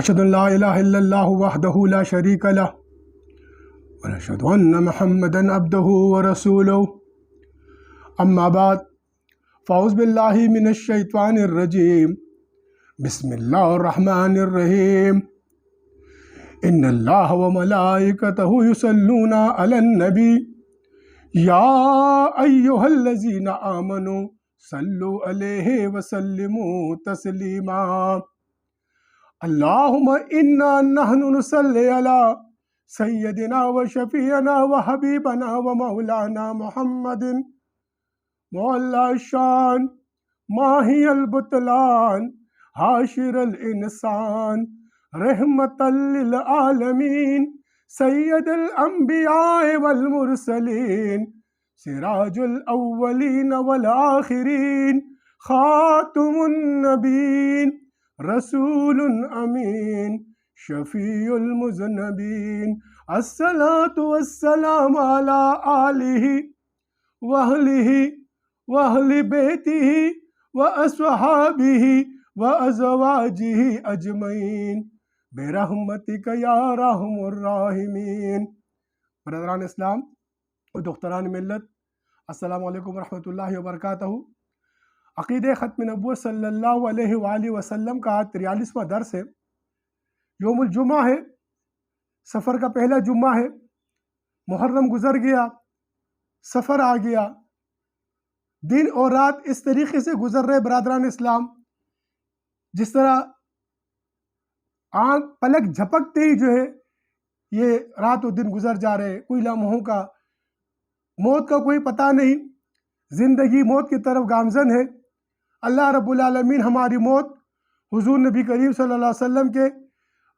اشهد ان لا الہ الا اللہ وحدہ لا شریک لہ ونشهد ان محمدا عبدہ ورسولہ اما بعد فاعوذ باللہ من الشیطان الرجیم بسم اللہ الرحمن الرحیم ان اللہ وملائکتہ یصلون علی النبی یا ایہا الذین آمنوا صلوا علیہ وسلموا تسلیما اللہم انا نحن نصلی علی سیدنا و شفیعنا و حبیبنا و مولانا محمد مولا الشان ماہی البطلان حاشر الانسان رحمتا للعالمین سید الانبیاء والمرسلین سراج الاولین والآخرین خاتم النبیین رسول امین شفیع المذنبین الصلاۃ والسلام علی آلہ واہلہ واہل بیتہ واصحابہ وازواجہ اجمعین برحمتک یا ارحم الراحمین۔ برادران اسلام و دختران ملت، السلام علیکم ورحمۃ اللہ وبرکاتہ۔ عقیدہ ختم نبوت صلی اللہ علیہ وآلہ وسلم کا 43واں درس ہے۔ یوم الجمعہ ہے، سفر کا پہلا جمعہ ہے۔ محرم گزر گیا، سفر آ گیا، دن اور رات اس طریقے سے گزر رہے برادران اسلام، جس طرح آنکھ پلک جھپکتے ہی جو ہے یہ رات و دن گزر جا رہے، کوئی لمحوں کا، موت کا کوئی پتہ نہیں، زندگی موت کی طرف گامزن ہے۔ اللہ رب العالمین ہماری موت حضور نبی کریم صلی اللہ علیہ وسلم کے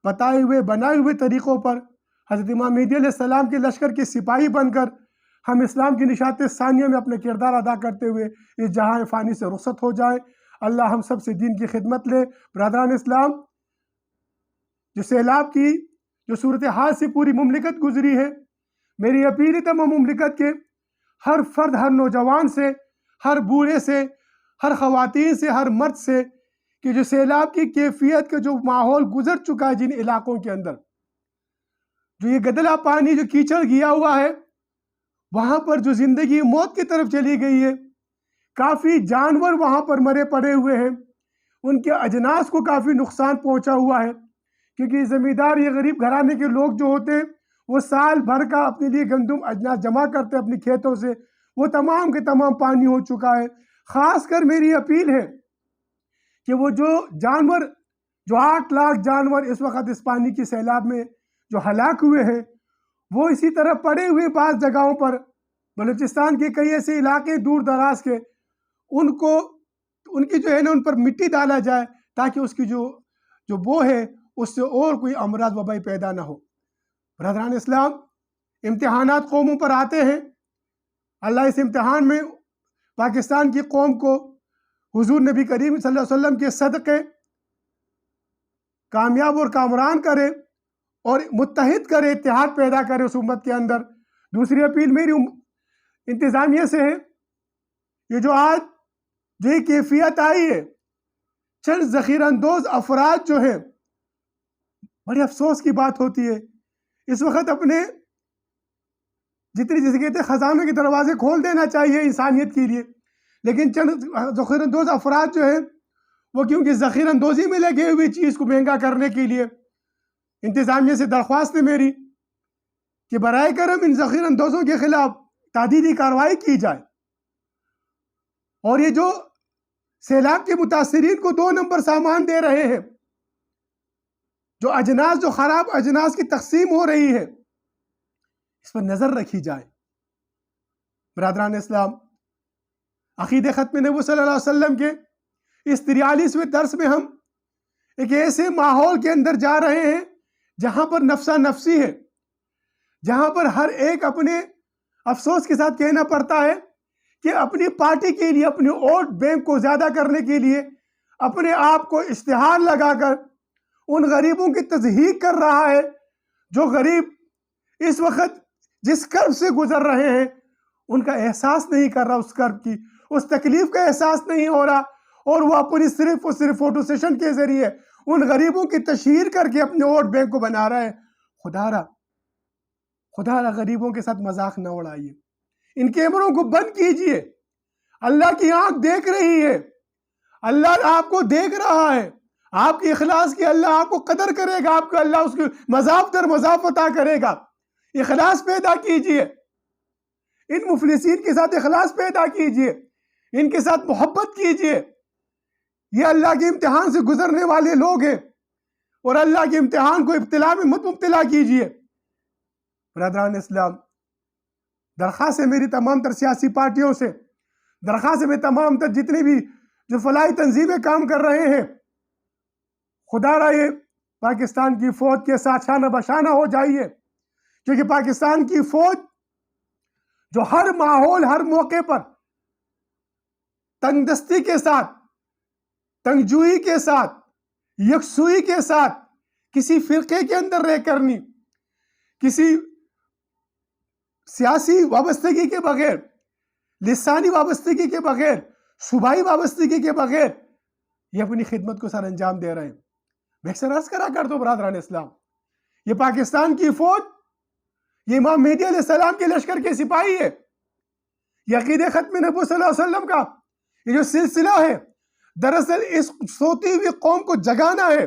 بتائے ہوئے بنائے ہوئے طریقوں پر حضرت امام مہدی علیہ السلام کے لشکر کے سپاہی بن کر ہم اسلام کی نشاط ثانیہ میں اپنے کردار ادا کرتے ہوئے اس جہاں فانی سے رخصت ہو جائیں۔ اللہ ہم سب سے دین کی خدمت لے۔ برادران اسلام، جو سیلاب کی جو صورتحال سے پوری مملکت گزری ہے، میری اپیل ہے تمام مملکت کے ہر فرد، ہر نوجوان سے، ہر بوڑھے سے، ہر خواتین سے، ہر مرد سے، کہ جو سیلاب کی کیفیت کا جو ماحول گزر چکا ہے جن علاقوں کے اندر، جو یہ گدلا پانی جو کیچڑ گیا ہوا ہے، وہاں پر جو زندگی موت کی طرف چلی گئی ہے، کافی جانور وہاں پر مرے پڑے ہوئے ہیں، ان کے اجناس کو کافی نقصان پہنچا ہوا ہے، کیونکہ زمیندار یہ غریب گھرانے کے لوگ جو ہوتے ہیں وہ سال بھر کا اپنے لیے گندم اجناس جمع کرتے ہیں اپنی کھیتوں سے، وہ تمام کے تمام پانی ہو چکا ہے۔ خاص کر میری اپیل ہے کہ وہ جو جانور، جو 8 لاکھ جانور اس وقت اس پانی کی سیلاب میں جو ہلاک ہوئے ہیں، وہ اسی طرح پڑے ہوئے بعض جگہوں پر، بلوچستان کے کئی ایسے علاقے دور دراز کے، ان کی جو ہے نا ان پر مٹی ڈالا جائے تاکہ اس کی جو بو ہے اس سے اور کوئی امراض وبائی پیدا نہ ہو۔ برادران اسلام، امتحانات قوموں پر آتے ہیں۔ اللہ اس امتحان میں پاکستان کی قوم کو حضور نبی کریم صلی اللہ علیہ وسلم کے صدقے کامیاب اور کامران کرے اور متحد کرے، اتحاد پیدا کرے اس امت کے اندر۔ دوسری اپیل میری انتظامیہ سے ہے، یہ جو آج جو یہ کیفیت آئی ہے، چند ذخیرہ اندوز افراد جو ہیں، بڑے افسوس کی بات ہوتی ہے، اس وقت اپنے جتنی کہتے ہیں خزانوں کے دروازے کھول دینا چاہیے انسانیت کے لیے، لیکن چند ذخیرہ اندوز افراد جو ہیں وہ کیونکہ ذخیرہ اندوزی میں لگے ہوئی چیز کو مہنگا کرنے کے لیے، انتظامیہ سے درخواست ہے میری کہ برائے کرم ان ذخیرہ اندوزوں کے خلاف تحدیدی کارروائی کی جائے، اور یہ جو سیلاب کے متاثرین کو 2 نمبر سامان دے رہے ہیں، جو اجناس، جو خراب اجناس کی تقسیم ہو رہی ہے، اس پر نظر رکھی جائے۔ برادران اسلام، عقیدہ ختم نبوت صلی اللہ علیہ وسلم کے اس 43ویں درس میں ہم ایک ایسے ماحول کے اندر جا رہے ہیں جہاں پر نفسا نفسی ہے، جہاں پر ہر ایک اپنے افسوس کے ساتھ کہنا پڑتا ہے کہ اپنی پارٹی کے لیے، اپنے ووٹ بینک کو زیادہ کرنے کے لیے اپنے آپ کو اشتہار لگا کر ان غریبوں کی تضحیق کر رہا ہے، جو غریب اس وقت جس کرب سے گزر رہے ہیں ان کا احساس نہیں کر رہا، اس کرب کی، اس تکلیف کا احساس نہیں ہو رہا، اور وہ اپنی صرف اور صرف فوٹو سیشن کے ذریعے ان غریبوں کی تشہیر کر کے اپنے ووٹ بینک کو بنا رہا ہے. خدا را غریبوں کے ساتھ مذاق نہ اڑائیے. ان کیمروں کو بند کیجئے. اللہ کی آنکھ دیکھ رہی ہے. اللہ آپ کو دیکھ رہا ہے. آپ کی اخلاص کی اللہ آپ کو قدر کرے گا. آپ کو اللہ اس کی مضاف در مضاف عطا کرے گا. اخلاص پیدا کیجئے. ان مفلسین کے ساتھ اخلاص پیدا کیجئے. ان کے ساتھ محبت کیجئے. یہ اللہ کے امتحان سے گزرنے والے لوگ ہیں اور اللہ کے امتحان کو ابتلا میں مت مبتلا کیجئے. برادران اسلام، درخواست ہے میری تمام تر سیاسی پارٹیوں سے، درخواست ہے میں تمام تر جتنے بھی جو فلاحی تنظیمیں کام کر رہے ہیں، خدا را یہ پاکستان کی فوج کے ساتھ شانہ بشانہ ہو جائیے. کیونکہ پاکستان کی فوج جو ہر ماحول ہر موقع پر تنگ دستی کے ساتھ، تنگجوئی کے ساتھ، یکسوئی کے ساتھ، کسی فرقے کے اندر رہ کر نہیں، کسی سیاسی وابستگی کے بغیر، لسانی وابستگی کے بغیر، صوبائی وابستگی کے بغیر یہ اپنی خدمت کو سر انجام دے رہے ہیں. میں اکثر عرض کرا کرتا ہوں برادران اسلام، یہ پاکستان کی فوج، یہ امام مہدی علیہ السلام کے لشکر کے سپاہی ہے. یہ عقیدہ ختم نبوت صلی اللہ علیہ وسلم کا یہ جو سلسلہ ہے، دراصل اس سوتی ہوئی قوم کو جگانا ہے.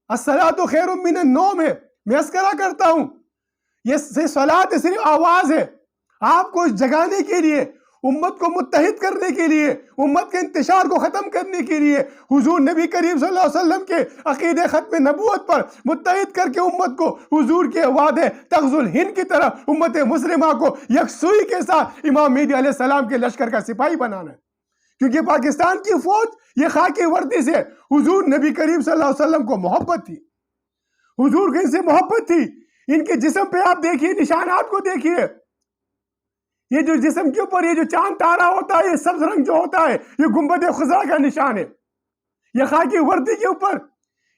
الصلاۃ خیر من النوم ہے. میں عرض کرا کرتا ہوں، یہ صلاۃ صرف آواز ہے. آپ کو جگانے کے لیے، امت کو متحد کرنے کے لیے، امت کے انتشار کو ختم کرنے کے لیے حضور نبی کریم صلی اللہ علیہ وسلم کے عقیدہ ختم نبوت پر متحد کر کے امت کو حضور کے وعدے تغزو الہند کی طرف امت مسلمہ کو یکسوئی کے ساتھ امام مہدی علیہ السلام کے لشکر کا سپاہی بنانا ہے. کیونکہ پاکستان کی فوج یہ خاکی وردی سے حضور نبی کریم صلی اللہ علیہ وسلم کو محبت تھی، حضور کے ان سے محبت تھی. ان کے جسم پہ آپ دیکھیے، نشانات کو دیکھیے. یہ جو جسم کے اوپر یہ جو چاند تارا ہوتا ہے، یہ سبز رنگ جو ہوتا ہے، یہ گنبد خضرا کا نشان ہے. یہ خاکی وردی کے اوپر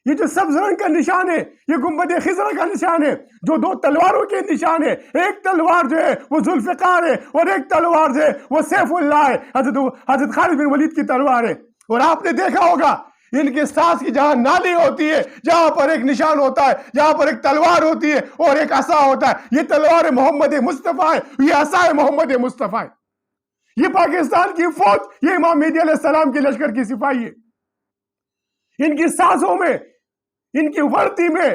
یہ جو سبز رنگ کا نشان ہے، یہ گنبد خضرا کا نشان ہے، جو دو تلواروں کے نشان ہے. ایک تلوار جو ہے وہ ذوالفقار ہے اور ایک تلوار جو ہے وہ سیف اللہ ہے، حضرت خالد بن ولید کی تلوار ہے. اور آپ نے دیکھا ہوگا ان کے سانس کی جہاں نالی ہوتی ہے، جہاں پر ایک نشان ہوتا ہے، جہاں پر ایک تلوار ہوتی ہے اور ایک عصا ہوتا ہے. یہ تلوار محمد مصطفیٰ ہے، یہ عصا محمد مصطفیٰ ہے. یہ پاکستان کی فوج، یہ امام مہدی علیہ السلام کے لشکر کی سپاہی ہے. ان کی سانسوں میں، ان کی وردی میں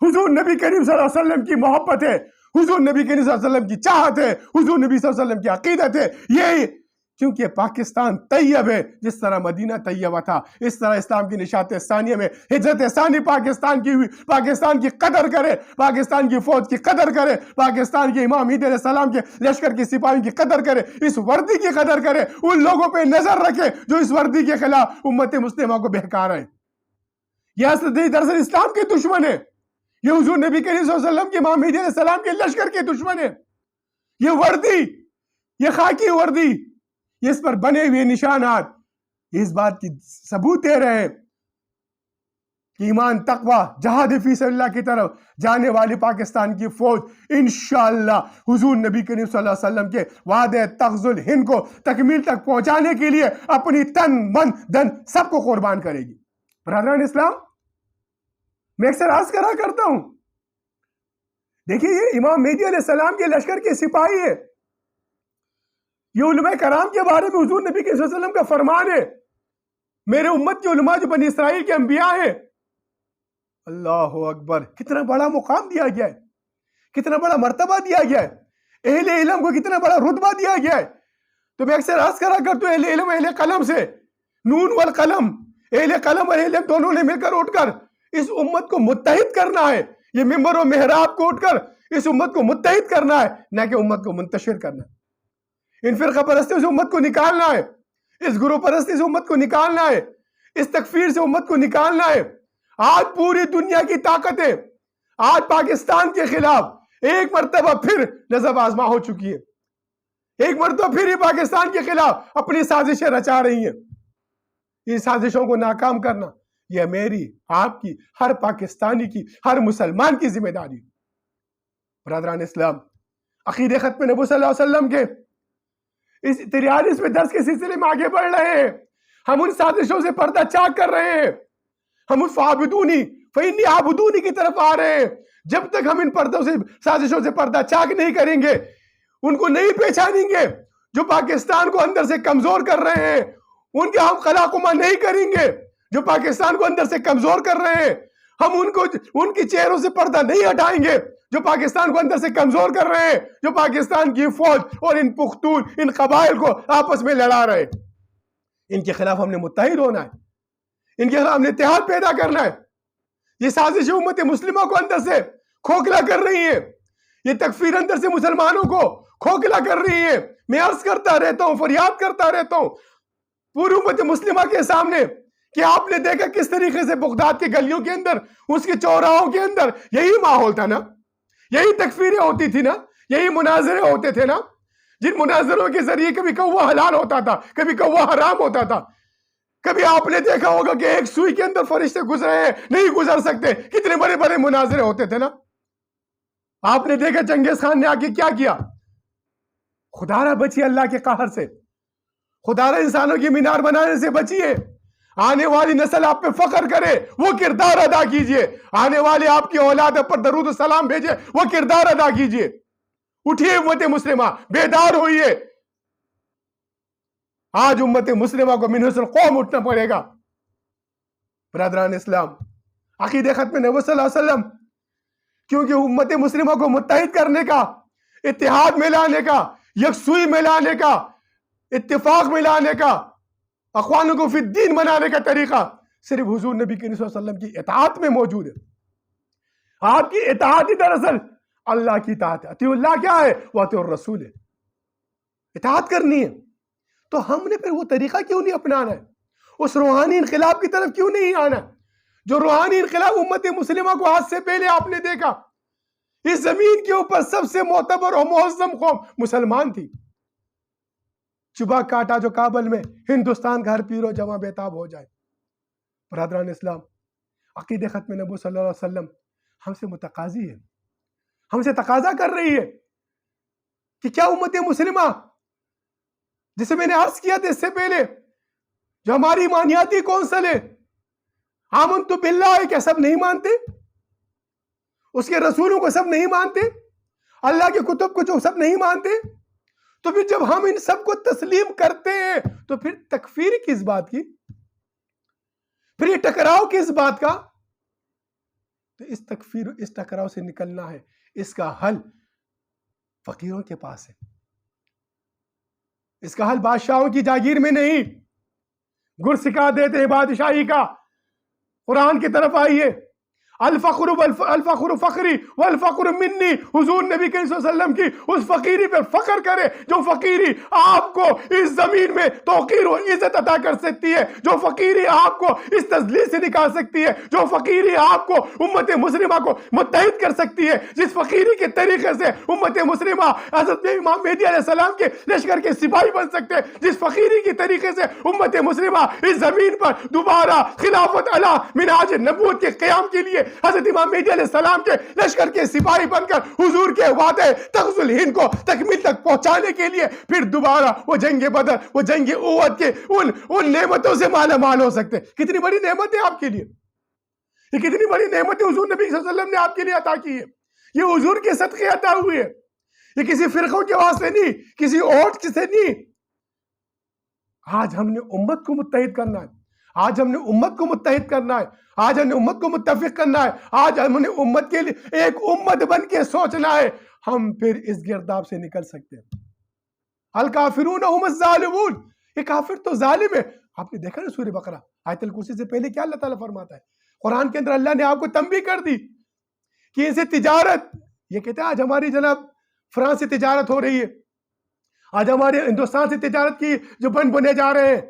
حضور نبی کریم صلی اللہ علیہ وسلم کی محبت ہے، حضور نبی کریم صلی اللہ علیہ وسلم کی چاہت ہے، حضور نبی صلی اللہ علیہ وسلم کی عقیدت ہے. یہ کیونکہ پاکستان طیب ہے، جس طرح مدینہ طیبہ تھا، اس طرح اسلام کی نشاط ثانیہ میں ہجرت ثانی پاکستان کی ہوئی. پاکستان کی قدر کرے، پاکستان کی فوج کی قدر کرے، پاکستان کے امام مہدی علیہ السلام کے لشکر کی سپاہیوں کی قدر کرے، اس وردی کی قدر کرے، ان لوگوں پہ نظر رکھے جو اس وردی کے خلاف امت مسلمہ کو بہکا رہے ہیں. یہ دراصل اسلام کے دشمن ہے. یہ حضور نبی کریم صلی اللہ علیہ وسلم کے امام مہدی علیہ السلام کے لشکر کے دشمن ہے. یہ وردی، یہ خاکی وردی، یہ اس پر بنے ہوئے نشانات یہ اس بات کی ثبوت دے رہے ہیں کہ ایمان، تقوی، جہاد فی سبیل اللہ کی طرف جانے والی پاکستان کی فوج انشاءاللہ حضور نبی کریم صلی اللہ علیہ وسلم کے وعدے تغزو الہند کو تکمیل تک پہنچانے کے لیے اپنی تن من دن سب کو قربان کرے گی. برادران اسلام، میں اکثر عرض کرا کرتا ہوں، دیکھیے یہ امام مہدی علیہ السلام کے لشکر کے سپاہی ہے. یہ علماء کرام کے بارے میں حضور نبی صلی اللہ علیہ وسلم کا فرمان ہے، میرے امت کے علماء جو بنی اسرائیل کے انبیاء ہیں. اللہ اکبر، کتنا بڑا مقام دیا گیا ہے، کتنا بڑا مرتبہ دیا گیا ہے، اہل علم کو کتنا بڑا رتبہ دیا گیا ہے. تو میں اکثر عرض کرا کرتا ہوں، اہل علم اہل قلم سے، نون والقلم، اہل قلم اور اہل علم دونوں نے مل کر اٹھ کر اس امت کو متحد کرنا ہے. یہ ممبر و محراب کو اٹھ کر اس امت کو متحد کرنا ہے، نہ کہ امت کو منتشر کرنا ہے. ان فرقہ پرستیوں سے امت کو نکالنا ہے، اس گروہ پرستی سے امت کو نکالنا ہے، اس تکفیر سے امت کو نکالنا ہے. آج پوری دنیا کی طاقتیں آج پاکستان کے خلاف ایک مرتبہ پھر نظر آزما ہو چکی ہے. ایک مرتبہ پھر ہی پاکستان کے خلاف اپنی سازشیں رچا رہی ہیں. ان سازشوں کو ناکام کرنا یہ میری، آپ کی، ہر پاکستانی کی، ہر مسلمان کی ذمہ داری. برادران اسلام، عقیدہ ختم نبوت صلی اللہ علیہ وسلم کے اس 43 میں درس کے سلسلے میں آگے بڑھ رہے ہیں. ہم ان سازشوں سے پردہ چاک کر رہے ہیں. ہم اس فعبدونی فإنی عابدونی کی طرف آ رہے ہیں. جب تک ہم ان پردوں سے سازشوں سے پردہ چاک نہیں کریں گے, ان کو نہیں پہچانیں گے جو پاکستان کو اندر سے کمزور کر رہے ہیں, ان کے ہم خلاقمہ نہیں کریں گے جو پاکستان کو اندر سے کمزور کر رہے ہیں, ہم ان کی چہروں سے پردہ نہیں ہٹائیں گے جو پاکستان کو اندر سے کمزور کر رہے ہیں, جو پاکستان کی فوج اور ان پختون ان قبائل کو آپس میں لڑا رہے ہیں. ان کے خلاف ہم نے متحد ہونا ہے, ان کے خلاف ہم نے اتحاد پیدا کرنا ہے. یہ سازش امت مسلمہ کو اندر سے کھوکھلا کر رہی ہے, یہ تکفیر اندر سے مسلمانوں کو کھوکھلا کر رہی ہے. میں عرض کرتا رہتا ہوں, فریاد کرتا رہتا ہوں پوری امت مسلمہ کے سامنے کہ آپ نے دیکھا کس طریقے سے بغداد کی گلیوں کے اندر, اس کے چوراہوں کے اندر یہی ماحول تھا نا, یہی تکفیریں ہوتی تھی نا, یہی مناظرے ہوتے تھے نا, جن مناظروں کے ذریعے کبھی کوا حلال ہوتا تھا, کبھی کوا حرام ہوتا تھا. کبھی آپ نے دیکھا ہوگا کہ ایک سوئی کے اندر فرشتے گزرے ہیں, نہیں گزر سکتے, کتنے بڑے بڑے مناظرے ہوتے تھے نا. آپ نے دیکھا چنگیز خان نے آ کے کیا کیا, خدا را بچیے اللہ کے قہر سے, خدا را انسانوں کی مینار بنانے سے بچیے, آنے والی نسل آپ پہ فخر کرے وہ کردار ادا کیجئے, آنے والے آپ کی اولاد پر درود و سلام بھیجے وہ کردار ادا کیجئے. اٹھیے امت مسلمہ, بیدار ہوئیے. آج امت مسلمہ کو من حسن قوم اٹھنا پڑے گا. برادران اسلام, عقیدہ ختم نبوت صلی اللہ علیہ وسلم, کیونکہ امت مسلمہ کو متحد کرنے کا, اتحاد میں لانے کا, یکسوئی میں لانے کا, اتفاق میں لانے کا, اخوانوں کو فی الدین بنانے کا طریقہ صرف حضور نبی کریم صلی اللہ علیہ وسلم کی اطاعت میں موجود ہے. آپ کی اطاعت ہی دراصل اللہ کی اطاعت ہے. اطیعوا اللہ کیا ہے؟ واطیعوا الرسول ہے. اطاعت کرنی ہے تو ہم نے پھر وہ طریقہ کیوں نہیں اپنانا ہے؟ اس روحانی انقلاب کی طرف کیوں نہیں آنا؟ جو روحانی انقلاب امت مسلمہ کو آج سے پہلے آپ نے دیکھا, اس زمین کے اوپر سب سے معتبر اور معظم قوم مسلمان تھی. چبا کاٹا جو کابل میں ہندوستان کا ہر پیر و جواں بیتاب ہو جائے. برادران اسلام, عقیدہ ختم نبوت صلی اللہ علیہ وسلم ہم سے متقاضی ہے, ہم سے تقاضا کر رہی ہے کہ کیا امت مسلمہ, جسے میں نے عرض کیا تھا اس سے پہلے, جو ہماری ایمانیاتی کونسل ہے, آمنت باللہ, کیا سب نہیں مانتے؟ اس کے رسولوں کو سب نہیں مانتے؟ اللہ کے کتب کو جو سب نہیں مانتے؟ تو پھر جب ہم ان سب کو تسلیم کرتے ہیں تو پھر تکفیر کس بات کی, پھر یہ ٹکراؤ کس بات کا؟ تو اس تکفیر اس ٹکراؤ سے نکلنا ہے, اس کا حل فقیروں کے پاس ہے, اس کا حل بادشاہوں کی جاگیر میں نہیں. گر سکھا دیتے ہیں بادشاہی کا. قرآن کی طرف آئیے, الفقر فخری والفقر منی. حضور نبی کریم صلی اللہ علیہ وسلم کی اس فقیری پہ فخر کرے جو فقیری آپ کو اس زمین میں توقیر و عزت عطا کر سکتی ہے, جو فقیری آپ کو اس تذلیل سے نکال سکتی ہے, جو فقیری آپ کو امت مسلمہ کو متحد کر سکتی ہے, جس فقیری کے طریقے سے امت مسلمہ حضرت امام مہدی علیہ السلام کے لشکر کے سپاہی بن سکتے ہیں, جس فقیری کے طریقے سے امت مسلمہ اس زمین پر دوبارہ خلافت علی منہاج نبوت کے قیام کے لیے حضرت امام مہدی علیہ السلام کے لشکر کے سپاہی بن کر حضور کے وعدے تغز الہند کو تکمیل تک پہنچانے کے لیے پھر دوبارہ وہ جنگ بدر, وہ جنگ احد کے ان نعمتوں سے مالا مال ہو سکتے. کتنی بڑی نعمت ہے آپ کے لیے, یہ کتنی بڑی نعمت ہے حضور نبی صلی اللہ علیہ وسلم نے آپ کے لیے عطا کی ہے. یہ حضور کے صدقے عطا ہوئی ہے, یہ کسی فرقوں کے واسطے نہیں, کسی اور سے نہیں. آج ہم نے امت کو متحد کرنا ہے, آج ہم نے امت کو متحد کرنا ہے, آج ہم نے امت کو متفق کرنا ہے, آج ہم نے امت کے لیے ایک امت بن کے سوچنا ہے. ہم پھر اس گرداب سے نکل سکتے ہیں. الکافرون هم الظالمون, یہ کافر تو ظالم ہے. آپ نے دیکھا نا سورہ بقرہ آیت الکرسی سے پہلے کیا اللہ تعالیٰ فرماتا ہے؟ قرآن کے اندر اللہ نے آپ کو تنبیہ کر دی کہ ان سے تجارت, یہ کہتے ہیں آج ہماری جناب فرانس سے تجارت ہو رہی ہے, آج ہمارے ہندوستان سے تجارت کی جو بند بنے جا رہے ہیں,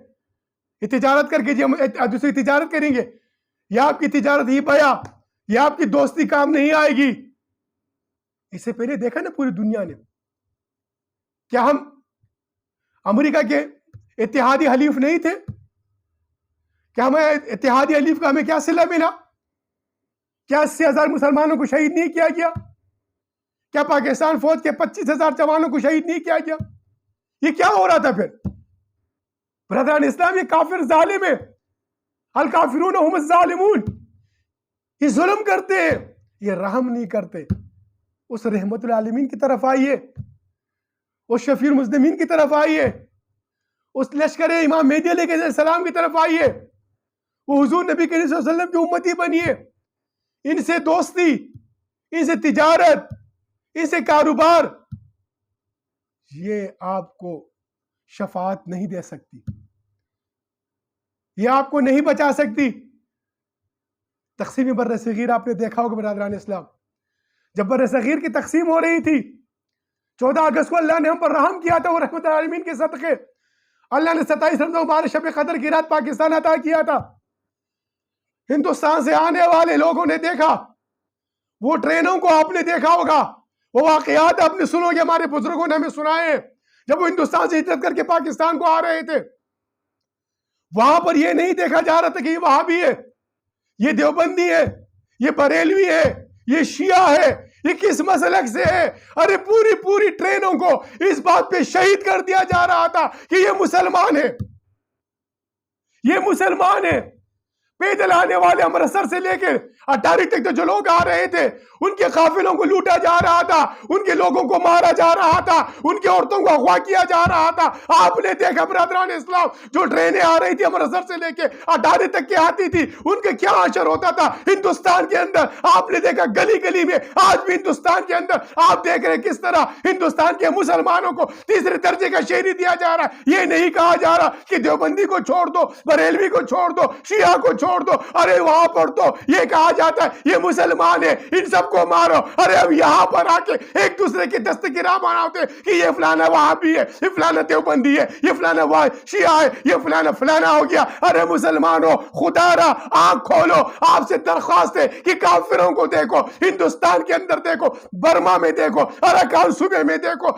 یہ تجارت کر کے جی ہم دوسری تجارت کریں گے, یا آپ کی تجارت ہی بیا, یا آپ کی دوستی کام نہیں آئے گی. اس سے پہلے دیکھا نا پوری دنیا نے, کیا ہم امریکہ کے اتحادی حلیف نہیں تھے؟ کیا ہمیں اتحادی حلیف کا ہمیں کیا صلہ ملا؟ کیا 80,000 مسلمانوں کو شہید نہیں کیا گیا؟ کیا پاکستان فوج کے 25,000 جوانوں کو شہید نہیں کیا گیا؟ یہ کیا ہو رہا تھا پھر؟ برادران اسلام, یہ کافر ظالم ہے, الکافرون هم الظالمون، یہ ظلم کرتے ہیں، یہ رحم نہیں کرتے. اس رحمت العالمین کی طرف آئیے، اس شفیع المذنبین کی طرف آئیے، اس لشکر امام مہدی علیہ السلام کی طرف آئیے، وہ حضور نبی کریم صلی اللہ علیہ وسلم کی امتی بنیے. ان سے دوستی، ان سے تجارت، ان سے کاروبار، یہ آپ کو شفاعت نہیں دے سکتی، یہ آپ کو نہیں بچا سکتی. تقسیم بر صغیر آپ نے دیکھا ہوگا برادران اسلام، جب بر صغیر کی تقسیم ہو رہی تھی 14 اگست کو اللہ نے ہم پر رحم کیا تھا، وہ رحمت العالمین کے صدقے اللہ نے 27 رمضان مبارک شب قدر کی رات پاکستان عطا کیا تھا. ہندوستان سے آنے والے لوگوں نے دیکھا، وہ ٹرینوں کو آپ نے دیکھا ہوگا، وہ واقعات آپ نے سنو گے، ہمارے بزرگوں نے ہمیں سنائے، جب وہ ہندوستان سے ہجرت کر کے پاکستان کو آ رہے تھے، وہاں پر یہ نہیں دیکھا جا رہا تھا کہ یہ وہابی ہے، یہ دیوبندی ہے، یہ بریلوی ہے، یہ شیعہ ہے، یہ کس مسلک سے ہے. ارے پوری ٹرینوں کو اس بات پہ شہید کر دیا جا رہا تھا کہ یہ مسلمان ہے، یہ مسلمان ہے. پیدل آنے والے امرتسر سے لے کے اٹاری تک جو لوگ آ رہے تھے، ان کے قافلوں کو لوٹا جا رہا تھا، ان کے لوگوں کو مارا جا رہا تھا، ان کی عورتوں کو اغوا کیا جا رہا تھا. آپ نے دیکھا برادران اسلام، جو ٹرینیں آ رہی تھی امرتسر سے لے کے اٹاری تک کی آتی تھی، ان کے کیا اثر ہوتا تھا ہندوستان کے اندر. آپ نے دیکھا گلی گلی میں، آج بھی ہندوستان کے اندر آپ دیکھ رہے کس طرح ہندوستان کے مسلمانوں کو تیسرے درجے کا شہری دیا جا رہا ہے. یہ نہیں کہا جا رہا کہ دیوبندی کو چھوڑ دو، بریلوی کو چھوڑ دو، شیعہ کو چھوڑ دو، ارے وہاں پر تو یہ کہا جاتا ہے یہ مسلمان ہے، ان سب کو مارو. ارے اب یہاں پر آ کے ایک دوسرے کی دست کی راہ بناتے کہ یہ فلانا وہابی ہے، یہ فلانا دیوبندی ہے، یہ فلانا شیعہ ہے، یہ فلانا ہو گیا. ارے مسلمانوں، خدا را آنکھ کھولو. آپ سے درخواست ہے کہ کافروں کو دیکھو، ہندوستان کے اندر دیکھو، برما میں دیکھو، اراکان صوبے میں دیکھو،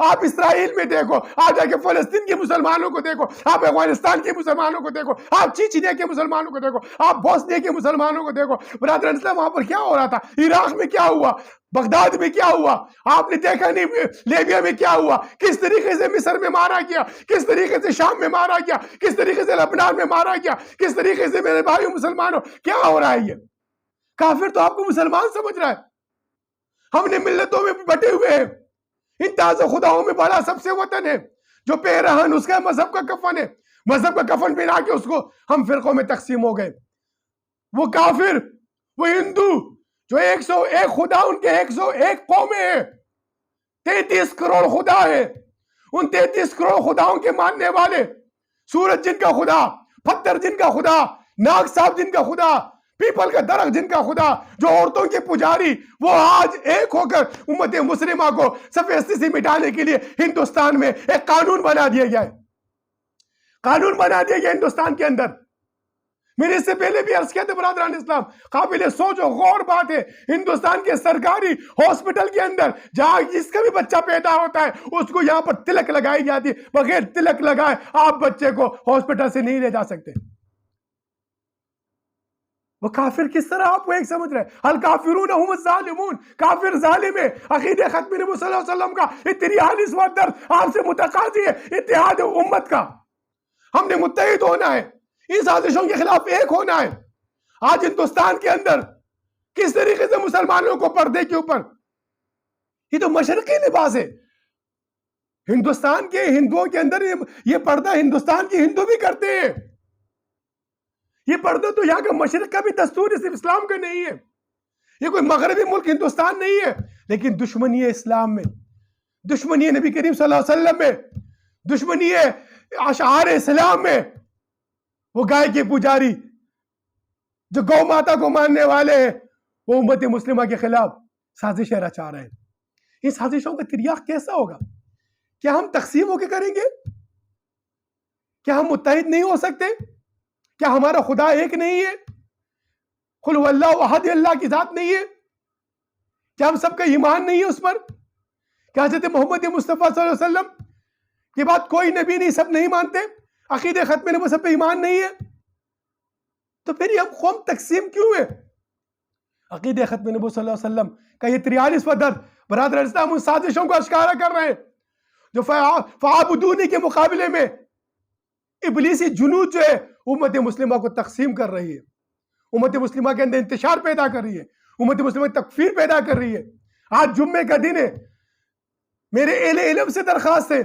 آپ اسرائیل میں دیکھو، آپ جا کے فلسطین کے مسلمانوں کو دیکھو، آپ افغانستان کے مسلمانوں کو دیکھو، آپ چیچنیا کے مسلمانوں کو دیکھو، آپ بوسنیا کے مسلمانوں کو دیکھو. برادران اسلام، وہاں پر کیا ہو رہا تھا؟ عراق میں کیا ہوا؟ بغداد میں کیا ہوا؟ آپ نے دیکھا نہیں لیبیا میں کیا ہوا؟ کس طریقے سے مصر میں مارا گیا، کس طریقے سے شام میں مارا گیا، کس طریقے سے لبنان میں مارا گیا، کس طریقے سے میرے بھائیو مسلمانوں کیا ہو رہا ہے؟ یہ کافر تو آپ کو مسلمان سمجھ رہا ہے. ہم نے ملتوں میں بٹے ہوئے ہیں، ان تازہ خداؤں میں بڑا سب سے وطن ہے، جو پیرہن اس کا مذہب کا کفن ہے، مذہب کا کفن پہنا کے اس کو ہم فرقوں میں تقسیم ہو گئے. وہ کافر، وہ ہندو جو 101 خدا ان کے 101 قومیں ہیں، 33 کروڑ خدا ہے. ان 33 کروڑ خداؤں کے ماننے والے، سورج جن کا خدا، پتھر جن کا خدا، ناگ صاحب جن کا خدا، پیپل کا درخت جن کا خدا، جو عورتوں کے پجاری، وہ آج ایک ہو کر امت مسلمہ کو سفیدی سے مٹانے کے لیے ہندوستان میں ایک قانون بنا دیا گیا ہے. قانون بنا دیا گیا ہندوستان کے اندر. میرے اس سے پہلے بھی عرض کیا تھا برادران اسلام، قابل سوچ و غور بات ہے، ہندوستان کے سرکاری ہاسپٹل کے اندر جہاں جس کا بھی بچہ پیدا ہوتا ہے اس کو یہاں پر تلک لگائی جاتی ہے، بغیر تلک لگائے آپ بچے کو ہاسپٹل سے نہیں لے جا سکتے. وہ کافر کس طرح آپ کو ایک سمجھ رہے ہیں؟ الکافرون هم الظالمون، کافر ظالم ہے. عقیدہ ختم نبی صلی اللہ علیہ وسلم کا اتحاد اس وقت آپ سے متقاضی ہے، اتحاد امت کا. ہم نے متحد ہونا ہے، ان سازشوں کے خلاف ایک ہونا ہے. آج ہندوستان کے اندر کس طریقے سے مسلمانوں کو پردے کے اوپر، یہ تو مشرقی لباس ہے. ہندوستان کے ہندوؤں کے اندر یہ پردہ ہندوستان کے ہندو بھی کرتے ہیں. یہ پردہ تو یہاں کا مشرق کا بھی دستور، صرف اسلام کا نہیں ہے. یہ کوئی مغربی ملک ہندوستان نہیں ہے، لیکن دشمنی ہے اسلام میں، دشمنی ہے نبی کریم صلی اللہ علیہ وسلم میں، دشمنی ہے اشعار اسلام میں. وہ گائے کے پجاری جو گو ماتا کو ماننے والے ہیں، وہ امت مسلمہ کے خلاف سازشیں رچا رہے ہیں. ان سازشوں کا تریاق کیسا ہوگا؟ کیا ہم تقسیم ہو کے کریں گے؟ کیا ہم متحد نہیں ہو سکتے؟ کیا ہمارا خدا ایک نہیں ہے؟ قل هو اللہ احد، اللہ کی ذات نہیں ہے؟ کیا ہم سب کا ایمان نہیں ہے اس پر؟ کیا حضرت محمد مصطفیٰ صلی اللہ علیہ وسلم کے بعد کوئی نبی نہیں، سب نہیں مانتے؟ عقیدہ ختم نبوت سب پہ ایمان نہیں ہے؟ تو پھر یہ ہم قوم تقسیم کیوں ہے؟ عقیدہ ختم نبوت صلی اللہ علیہ وسلم کا یہ 43واں درد برادر اسلام ان سازشوں کو اشکارا کر رہے ہیں جو فعبدونی کے مقابلے میں ابلیسی جنود جو ہے امت مسلمہ کو تقسیم کر رہی ہے، امت مسلمہ کے اندر انتشار پیدا کر رہی ہے، امت مسلمہ تکفیر پیدا کر رہی ہے۔ آج جمعے کا دن ہے، میرے اہل علم سے درخواست ہے،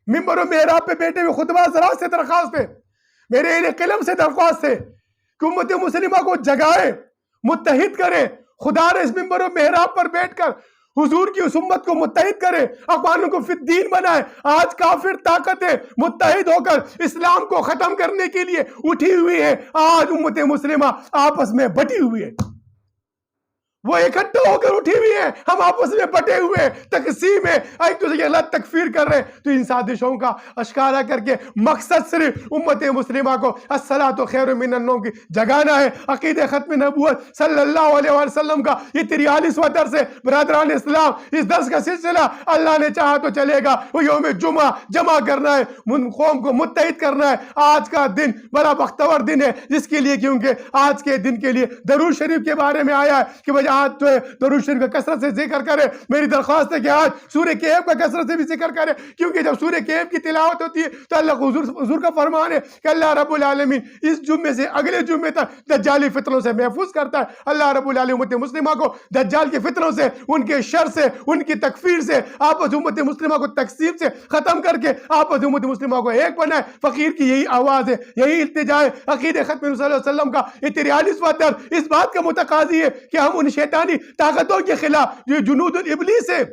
ممبر و محراب پہ بیٹھے ہوئے خطبہ حضرات سے درخواست ہے، میرے اہل قلم سے درخواست ہے کہ امت مسلمہ کو جگائے، متحد کرے، خدا نے اس ممبر و محراب پر بیٹھ کر حضور کی اس امت کو متحد کرے، اقوام کو فی الدین بنائے۔ آج کافر طاقتیں متحد ہو کر اسلام کو ختم کرنے کے لیے اٹھی ہوئی ہے، آج امت مسلمہ آپس میں بٹی ہوئی ہے، وہ اکٹھے ہو کر اٹھی ہوئی ہے، ہم آپس میں بٹے ہوئے، تقسیم ہے، ایک دوسرے کی غلط تکفیر کر رہے۔ تو ان سازشوں کا اشکارہ کر کے مقصد صرف امت مسلمہ کو الصلاۃ خیر من النوم کی جگانا ہے۔ عقید ختم نبوت صلی اللہ علیہ وسلم کا یہ 43واں درس ہے برادران اسلام۔ اس درس کا سلسلہ اللہ نے چاہا تو چلے گا، وہ یوم جمعہ جمع کرنا ہے، قوم کو متحد کرنا ہے۔ آج کا دن بڑا بختور دن ہے، جس کے لیے کیونکہ آج کے دن کے لیے درود شریف کے بارے میں آیا ہے کہ بھائی آج جو ہے درود شریف کا کثرت سے ذکر کرے۔ میری درخواست ہے کہ آج سورہ کہف کا کثرت سے بھی ذکر کرے، کیونکہ جب سورہ کہف کی تلاوت ہوتی ہے تو اللہ حضور کا فرمان ہے کہ اللہ رب العالمین اس جمعے سے اگلے جمعے تک دجالی فتنوں سے محفوظ کرتا ہے۔ اللہ رب العالمین امت مسلمہ کو دجال کی فتنوں سے، ان کے شر سے، ان کی تکفیر سے، آپس امت مسلمہ کو تقسیم سے ختم کر کے آپس امت مسلمہ کو ایک بنائے۔ فقیر کی یہی آواز ہے، یہی التجا ہے۔ عقید ختم صلی اللہ علیہ وسلم کا یہ 43واں درس اس بات کا متقاضی ہے کہ ہم ان شیطانی طاقتوں کے خلاف جو جنود الابلیس ہے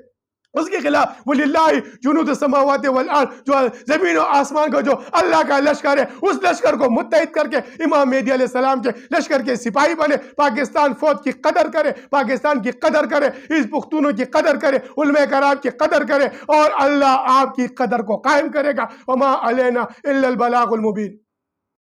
اس کے خلاف، وَلِلَّهِ جُنُودُ السَّمَاوَاتِ وَالْأَرْضِ، جو زمین و آسمان کا جو اللہ کا لشکر ہے، اس لشکر کو متحد کر کے امام مہدی علیہ السلام کے لشکر کے سپاہی بنے۔ پاکستان فوج کی قدر کرے، پاکستان کی قدر کرے، اس پختونوں کی قدر کرے، علماء کرام کی قدر کرے، اور اللہ آپ کی قدر کو قائم کرے گا۔ وَمَا عَلَيْنَا إِلَّا الْبَلَاغُ الْمُبِينُ۔